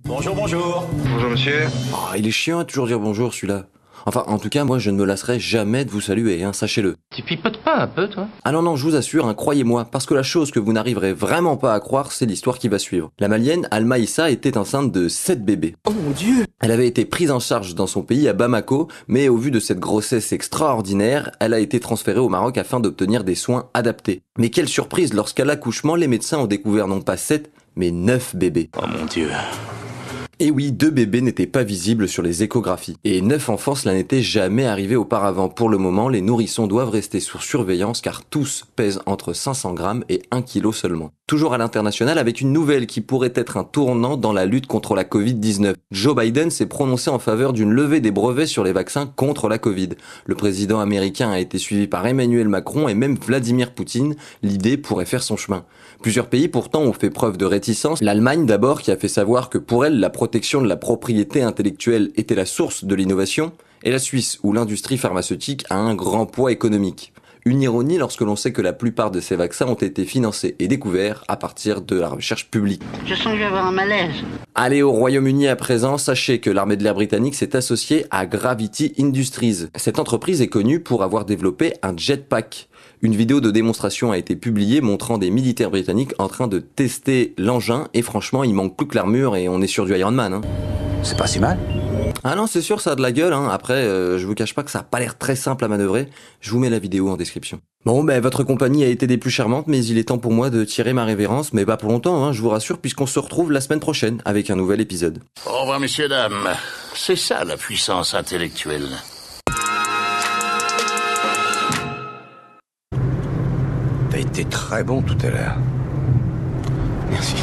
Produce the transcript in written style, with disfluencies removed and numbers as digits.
Bonjour, bonjour. Bonjour monsieur. Oh, il est chiant à toujours dire bonjour celui-là. Enfin, en tout cas, moi je ne me lasserai jamais de vous saluer, hein, sachez-le. Tu pipotes pas un peu, toi? Ah non, non, je vous assure, hein, croyez-moi, parce que la chose que vous n'arriverez vraiment pas à croire, c'est l'histoire qui va suivre. La malienne, Alma Issa, était enceinte de 7 bébés. Oh mon Dieu. Elle avait été prise en charge dans son pays, à Bamako, mais au vu de cette grossesse extraordinaire, elle a été transférée au Maroc afin d'obtenir des soins adaptés. Mais quelle surprise, lorsqu'à l'accouchement, les médecins ont découvert non pas 7, mais 9 bébés. Oh mon Dieu. Et oui, 2 bébés n'étaient pas visibles sur les échographies. Et 9 enfants, cela n'était jamais arrivé auparavant. Pour le moment, les nourrissons doivent rester sous surveillance car tous pèsent entre 500 grammes et 1 kg seulement. Toujours à l'international avec une nouvelle qui pourrait être un tournant dans la lutte contre la Covid-19. Joe Biden s'est prononcé en faveur d'une levée des brevets sur les vaccins contre la Covid. Le président américain a été suivi par Emmanuel Macron et même Vladimir Poutine. L'idée pourrait faire son chemin. Plusieurs pays pourtant ont fait preuve de réticence. L'Allemagne d'abord qui a fait savoir que pour elle, la protection de la propriété intellectuelle était la source de l'innovation, et la Suisse où l'industrie pharmaceutique a un grand poids économique. Une ironie lorsque l'on sait que la plupart de ces vaccins ont été financés et découverts à partir de la recherche publique. Je sens que je vais avoir un malaise. Allez, au Royaume-Uni à présent, sachez que l'armée de l'air britannique s'est associée à Gravity Industries. Cette entreprise est connue pour avoir développé un jetpack. Une vidéo de démonstration a été publiée montrant des militaires britanniques en train de tester l'engin et franchement il manque plus que l'armure et on est sur du Iron Man. Hein. C'est pas si mal. Ah non, c'est sûr, ça a de la gueule. Hein. Après, je vous cache pas que ça a pas l'air très simple à manœuvrer. Je vous mets la vidéo en description. Bon, ben votre compagnie a été des plus charmantes, mais il est temps pour moi de tirer ma révérence, mais pas pour longtemps, hein, je vous rassure, puisqu'on se retrouve la semaine prochaine avec un nouvel épisode. Au revoir, messieurs, dames. C'est ça, la puissance intellectuelle. T'as été très bon tout à l'heure. Merci.